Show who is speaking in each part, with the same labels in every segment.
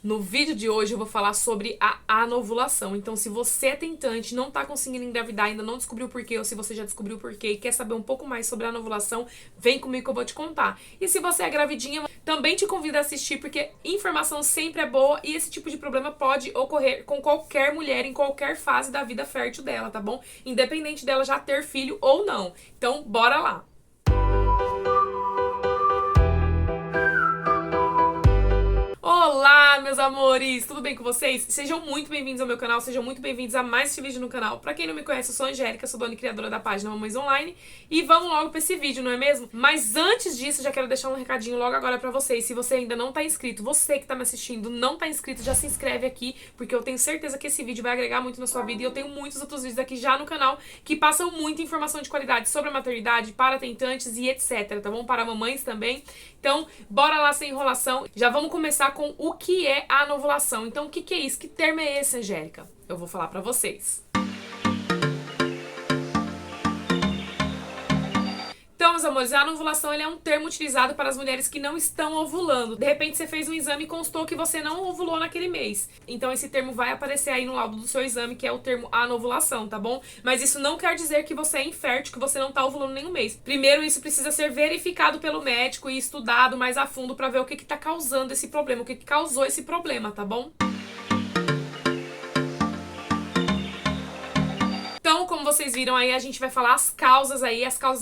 Speaker 1: No vídeo de hoje eu vou falar sobre a anovulação. Então, se você é tentante, não tá conseguindo engravidar, ainda não descobriu o porquê, ou se você já descobriu o porquê e quer saber um pouco mais sobre a anovulação, vem comigo que eu vou te contar. E se você é gravidinha, também te convido a assistir, porque informação sempre é boa e esse tipo de problema pode ocorrer com qualquer mulher em qualquer fase da vida fértil dela, tá bom? Independente dela já ter filho ou não. Então, bora lá! Olá, meus amores! Tudo bem com vocês? Sejam muito bem-vindos ao meu canal, sejam muito bem-vindos a mais este vídeo no canal. Pra quem não me conhece, eu sou a Angélica, sou dona e criadora da página Mamães Online. E vamos logo pra esse vídeo, não é mesmo? Mas antes disso, já quero deixar um recadinho logo agora pra vocês. Se você ainda não tá inscrito, você que tá me assistindo não tá inscrito, já se inscreve aqui, porque eu tenho certeza que esse vídeo vai agregar muito na sua vida. E eu tenho muitos outros vídeos aqui já no canal que passam muita informação de qualidade sobre a maternidade, para tentantes e etc, tá bom? Para mamães também. Então, bora lá sem enrolação. Já vamos começar com o que é a anovulação. Então, o que é isso? Que termo é esse, Angélica? Eu vou falar pra vocês. Então, meus amores, a anovulação é um termo utilizado para as mulheres que não estão ovulando. De repente, você fez um exame e constou que você não ovulou naquele mês. Então, esse termo vai aparecer aí no laudo do seu exame, que é o termo anovulação, tá bom? Mas isso não quer dizer que você é infértil, que você não tá ovulando nenhum mês. Primeiro, isso precisa ser verificado pelo médico e estudado mais a fundo para ver o que tá causando esse problema, o que causou esse problema, tá bom? Então, como vocês viram aí, a gente vai falar as causas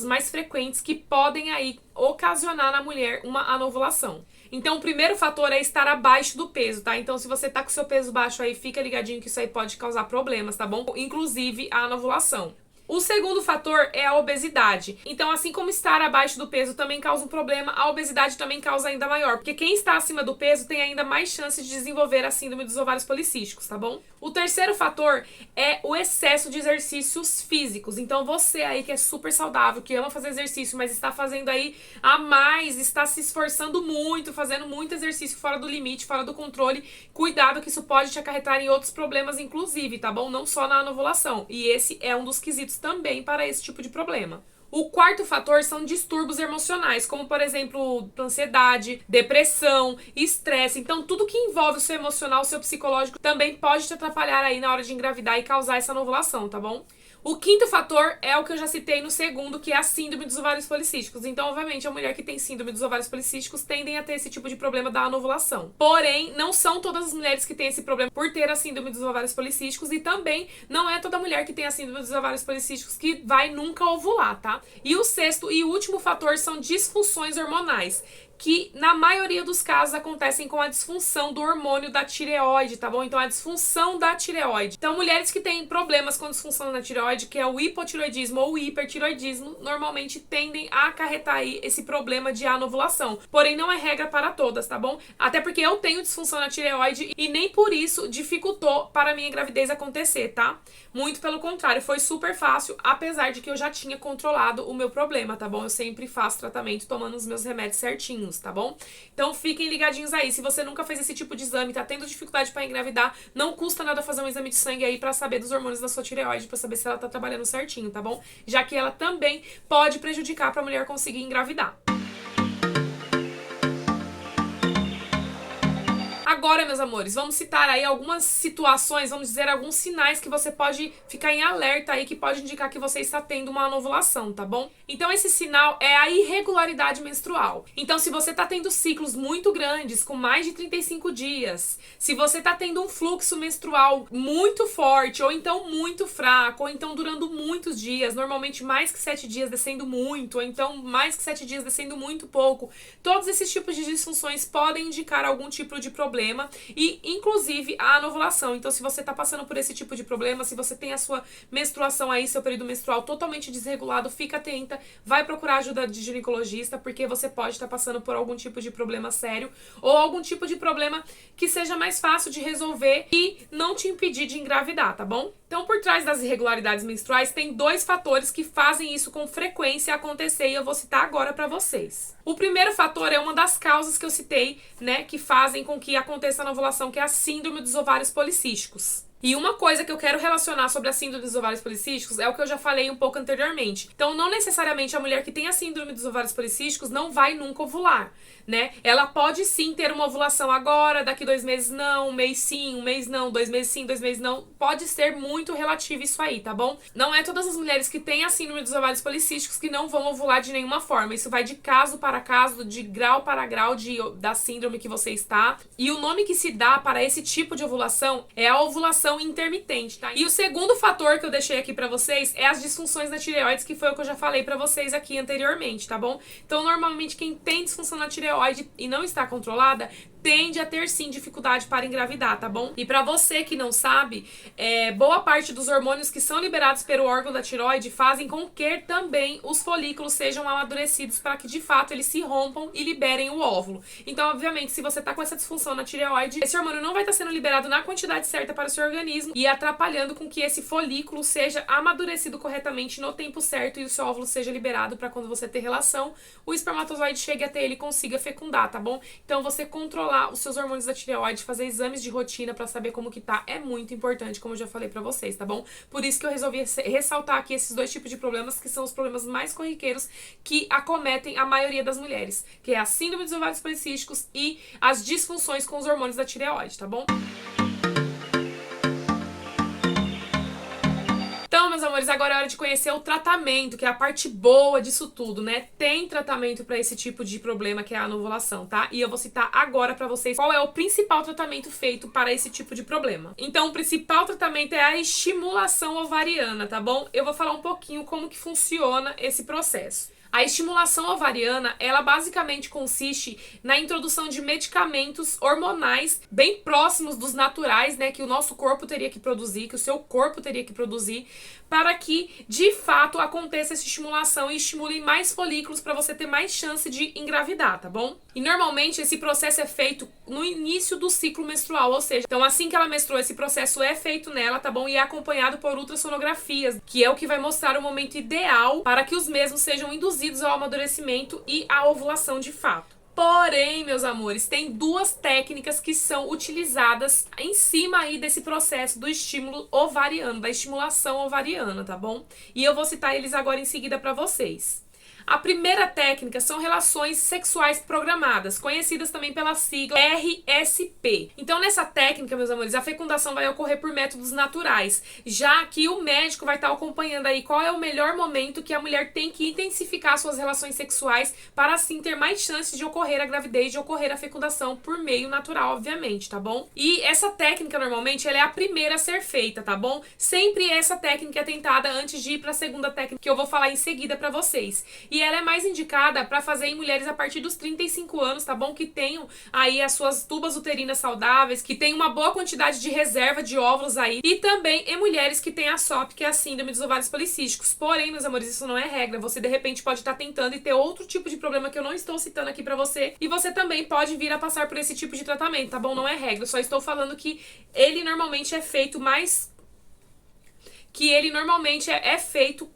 Speaker 1: mais frequentes que podem aí ocasionar na mulher uma anovulação. Então, o primeiro fator é estar abaixo do peso, tá? Então, se você tá com o seu peso baixo aí, fica ligadinho que isso aí pode causar problemas, tá bom? Inclusive a anovulação. O segundo fator é a obesidade. Então, assim como estar abaixo do peso também causa um problema, a obesidade também causa ainda maior. Porque quem está acima do peso tem ainda mais chance de desenvolver a síndrome dos ovários policísticos, tá bom? O terceiro fator é o excesso de exercícios físicos. Então, você aí que é super saudável, que ama fazer exercício, mas está fazendo aí a mais, está se esforçando muito, fazendo muito exercício fora do limite, fora do controle, cuidado que isso pode te acarretar em outros problemas, inclusive, tá bom? Não só na anovulação. E esse é um dos quesitos também para esse tipo de problema. O quarto fator são distúrbios emocionais, como por exemplo, ansiedade, depressão, estresse. Então, tudo que envolve o seu emocional, o seu psicológico, também pode te atrapalhar aí na hora de engravidar e causar essa anovulação, tá bom? O quinto fator é o que eu já citei no segundo, que é a síndrome dos ovários policísticos. Então, obviamente, a mulher que tem síndrome dos ovários policísticos tendem a ter esse tipo de problema da anovulação. Porém, não são todas as mulheres que têm esse problema por ter a síndrome dos ovários policísticos e também não é toda mulher que tem a síndrome dos ovários policísticos que vai nunca ovular, tá? E o sexto e último fator são disfunções hormonais, que na maioria dos casos acontecem com a disfunção do hormônio da tireoide, tá bom? Então, a disfunção da tireoide. Então, mulheres que têm problemas com disfunção da tireoide, que é o hipotireoidismo ou o hipertireoidismo, normalmente tendem a acarretar aí esse problema de anovulação. Porém, não é regra para todas, tá bom? Até porque eu tenho disfunção na tireoide e nem por isso dificultou para a minha gravidez acontecer, tá? Muito pelo contrário, foi super fácil, apesar de que eu já tinha controlado o meu problema, tá bom? Eu sempre faço tratamento tomando os meus remédios certinho, tá bom? Então fiquem ligadinhos aí. Se você nunca fez esse tipo de exame, tá tendo dificuldade pra engravidar, não custa nada fazer um exame de sangue aí pra saber dos hormônios da sua tireoide, pra saber se ela tá trabalhando certinho, tá bom? Já que ela também pode prejudicar pra mulher conseguir engravidar. Agora, meus amores, vamos citar aí algumas situações, vamos dizer alguns sinais que você pode ficar em alerta aí, que pode indicar que você está tendo uma anovulação, tá bom? Então, esse sinal é a irregularidade menstrual. Então, se você tá tendo ciclos muito grandes, com mais de 35 dias, se você tá tendo um fluxo menstrual muito forte, ou então muito fraco, ou então durando muitos dias, normalmente mais que 7 dias descendo muito, ou então mais que 7 dias descendo muito pouco, todos esses tipos de disfunções podem indicar algum tipo de problema e inclusive a anovulação. Então, se você tá passando por esse tipo de problema, se você tem a sua menstruação aí, seu período menstrual totalmente desregulado, fica atenta, vai procurar ajuda de ginecologista, porque você pode estar passando por algum tipo de problema sério ou algum tipo de problema que seja mais fácil de resolver e não te impedir de engravidar, tá bom? Então, por trás das irregularidades menstruais, tem dois fatores que fazem isso com frequência acontecer e eu vou citar agora pra vocês. O primeiro fator é uma das causas que eu citei, né, que fazem com que aconteça a anovulação, que é a síndrome dos ovários policísticos. E uma coisa que eu quero relacionar sobre a síndrome dos ovários policísticos é o que eu já falei um pouco anteriormente. Então, não necessariamente a mulher que tem a síndrome dos ovários policísticos não vai nunca ovular, né? Ela pode sim ter uma ovulação agora, daqui 2 meses não, um mês sim, um mês não, 2 meses sim, 2 meses não. Pode ser muito relativo isso aí, tá bom? Não é todas as mulheres que têm a síndrome dos ovários policísticos que não vão ovular de nenhuma forma. Isso vai de caso para caso, de grau para grau da síndrome que você está. E o nome que se dá para esse tipo de ovulação é a ovulação intermitente, tá? E o segundo fator que eu deixei aqui pra vocês é as disfunções na tireoide, que foi o que eu já falei pra vocês aqui anteriormente, tá bom? Então, normalmente, quem tem disfunção na tireoide e não está controlada, tende a ter sim dificuldade para engravidar, tá bom? E pra você que não sabe, boa parte dos hormônios que são liberados pelo órgão da tireoide fazem com que também os folículos sejam amadurecidos para que de fato eles se rompam e liberem o óvulo. Então, obviamente, se você tá com essa disfunção na tireoide, esse hormônio não vai estar sendo liberado na quantidade certa para o seu organismo e atrapalhando com que esse folículo seja amadurecido corretamente no tempo certo e o seu óvulo seja liberado para quando você ter relação, o espermatozoide chegue até ele e consiga fecundar, tá bom? Então, você controlar os seus hormônios da tireoide, fazer exames de rotina pra saber como que tá, é muito importante, como eu já falei pra vocês, tá bom? Por isso que eu resolvi ressaltar aqui esses dois tipos de problemas, que são os problemas mais corriqueiros que acometem a maioria das mulheres, que é a síndrome dos ovários policísticos e as disfunções com os hormônios da tireoide, tá bom? Então, meus amores, agora é hora de conhecer o tratamento, que é a parte boa disso tudo, né? Tem tratamento pra esse tipo de problema, que é a anovulação, tá? E eu vou citar agora pra vocês qual é o principal tratamento feito para esse tipo de problema. Então, o principal tratamento é a estimulação ovariana, tá bom? Eu vou falar um pouquinho como que funciona esse processo. A estimulação ovariana, ela basicamente consiste na introdução de medicamentos hormonais bem próximos dos naturais, né, que o nosso corpo teria que produzir, que o seu corpo teria que produzir, para que, de fato, aconteça essa estimulação e estimule mais folículos para você ter mais chance de engravidar, tá bom? E normalmente esse processo é feito no início do ciclo menstrual, ou seja, então assim que ela menstrua, esse processo é feito nela, tá bom? E é acompanhado por ultrassonografias, que é o que vai mostrar o momento ideal para que os mesmos sejam induzidos ao amadurecimento e à ovulação de fato. Porém, meus amores, tem duas técnicas que são utilizadas em cima aí desse processo do estímulo ovariano, da estimulação ovariana, tá bom? E eu vou citar eles agora em seguida pra vocês. A primeira técnica são relações sexuais programadas, conhecidas também pela sigla RSP. Então, nessa técnica, meus amores, a fecundação vai ocorrer por métodos naturais, já que o médico vai estar acompanhando aí qual é o melhor momento que a mulher tem que intensificar suas relações sexuais para assim ter mais chances de ocorrer a gravidez, de ocorrer a fecundação por meio natural, obviamente, tá bom? E essa técnica, normalmente, ela é a primeira a ser feita, tá bom? Sempre essa técnica é tentada antes de ir para a segunda técnica, que eu vou falar em seguida para vocês. E ela é mais indicada para fazer em mulheres a partir dos 35 anos, tá bom? Que tenham aí as suas tubas uterinas saudáveis, que tenham uma boa quantidade de reserva de óvulos aí. E também em mulheres que têm a SOP, que é a síndrome dos ovários policísticos. Porém, meus amores, isso não é regra. Você, de repente, pode estar tentando e ter outro tipo de problema que eu não estou citando aqui pra você. E você também pode vir a passar por esse tipo de tratamento, tá bom? Não é regra. Eu só estou falando que ele normalmente é feito mais... Que ele normalmente é feito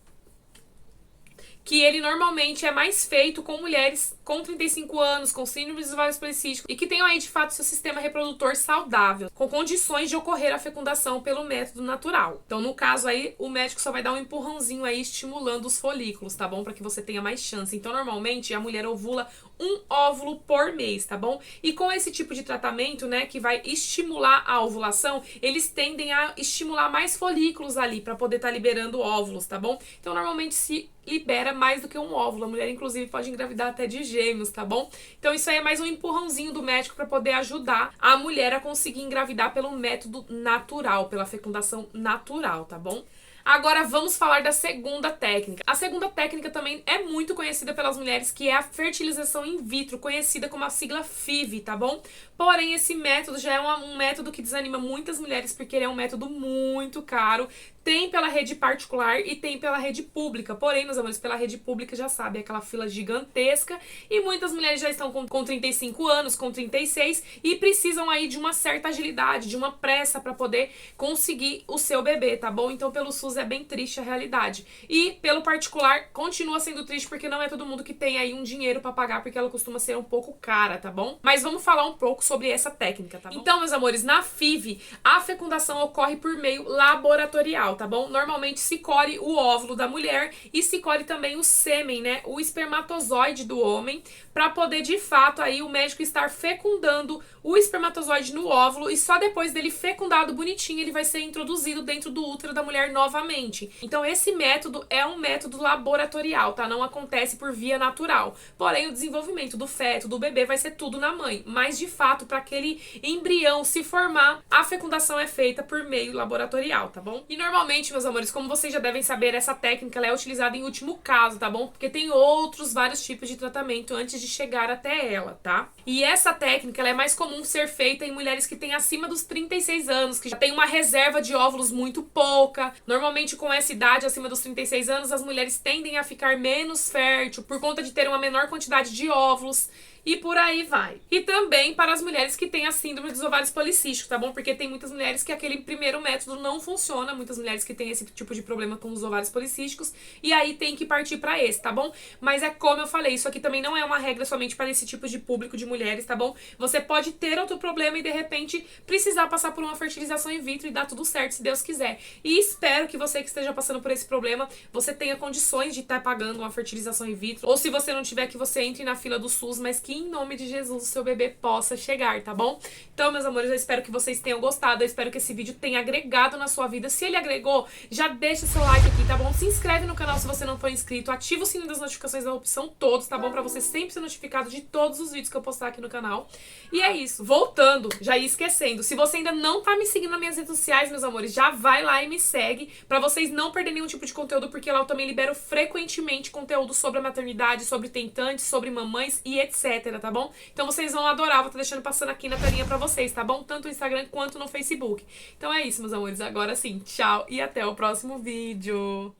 Speaker 1: mais feito com mulheres com 35 anos, com síndrome dos ovários policísticos e que tenham aí, de fato, seu sistema reprodutor saudável, com condições de ocorrer a fecundação pelo método natural. Então, no caso aí, o médico só vai dar um empurrãozinho aí, estimulando os folículos, tá bom? Para que você tenha mais chance. Então, normalmente, a mulher ovula um óvulo por mês, tá bom? E com esse tipo de tratamento, né, que vai estimular a ovulação, eles tendem a estimular mais folículos ali, para poder estar liberando óvulos, tá bom? Então, normalmente, se libera mais do que um óvulo. A mulher, inclusive, pode engravidar até de gêmeos, tá bom? Então, isso aí é mais um empurrãozinho do médico para poder ajudar a mulher a conseguir engravidar pelo método natural, pela fecundação natural, tá bom? Agora vamos falar da segunda técnica. A segunda técnica também é muito conhecida pelas mulheres, que é a fertilização in vitro, conhecida como a sigla FIV, tá bom? Porém, esse método já é um método que desanima muitas mulheres, porque ele é um método muito caro, Tem pela rede particular e tem pela rede pública. Porém, meus amores, pela rede pública já sabe, é aquela fila gigantesca e muitas mulheres já estão com 35 anos, com 36 e precisam aí de uma certa agilidade, de uma pressa para poder conseguir o seu bebê, tá bom? Então, pelo SUS é bem triste a realidade. E pelo particular, continua sendo triste porque não é todo mundo que tem aí um dinheiro para pagar, porque ela costuma ser um pouco cara, tá bom? Mas vamos falar um pouco sobre essa técnica, tá bom? Então, meus amores, na FIV, a fecundação ocorre por meio laboratorial, tá bom? Normalmente se colhe o óvulo da mulher e se colhe também o sêmen, né? O espermatozoide do homem, para poder, de fato, aí o médico estar fecundando o espermatozoide no óvulo e só depois dele fecundado bonitinho, ele vai ser introduzido dentro do útero da mulher novamente. Então, esse método é um método laboratorial, tá? Não acontece por via natural. Porém, o desenvolvimento do feto, do bebê, vai ser tudo na mãe. Mas, de fato, para aquele embrião se formar, a fecundação é feita por meio laboratorial, tá bom? E normalmente, meus amores, como vocês já devem saber, essa técnica ela é utilizada em último caso, tá bom? Porque tem outros vários tipos de tratamento antes de chegar até ela, tá? E essa técnica ela é mais comum ser feita em mulheres que têm acima dos 36 anos, que já tem uma reserva de óvulos muito pouca. Normalmente, com essa idade, acima dos 36 anos, as mulheres tendem a ficar menos fértil por conta de ter uma menor quantidade de óvulos. E por aí vai. E também para as mulheres que têm a síndrome dos ovários policísticos, tá bom? Porque tem muitas mulheres que aquele primeiro método não funciona, muitas mulheres que têm esse tipo de problema com os ovários policísticos, e aí tem que partir para esse, tá bom? Mas é como eu falei, isso aqui também não é uma regra somente para esse tipo de público de mulheres, tá bom? Você pode ter outro problema e de repente precisar passar por uma fertilização in vitro e dar tudo certo, se Deus quiser. E espero que você que esteja passando por esse problema, você tenha condições de estar pagando uma fertilização in vitro, ou se você não tiver, que você entre na fila do SUS, mas que em nome de Jesus o seu bebê possa chegar, tá bom? Então, meus amores, eu espero que vocês tenham gostado, eu espero que esse vídeo tenha agregado na sua vida. Se ele agregou, já deixa seu like aqui, tá bom? Se inscreve no canal se você não for inscrito, ativa o sininho das notificações na opção todos, tá bom? Pra você sempre ser notificado de todos os vídeos que eu postar aqui no canal. E é isso. Voltando, já ia esquecendo, se você ainda não tá me seguindo nas minhas redes sociais, meus amores, já vai lá e me segue, pra vocês não perderem nenhum tipo de conteúdo, porque lá eu também libero frequentemente conteúdo sobre a maternidade, sobre tentantes, sobre mamães e etc, tá bom? Então vocês vão adorar, vou estar deixando passando aqui na telinha pra vocês, tá bom? Tanto no Instagram quanto no Facebook. Então é isso, meus amores, agora sim, tchau e até o próximo vídeo!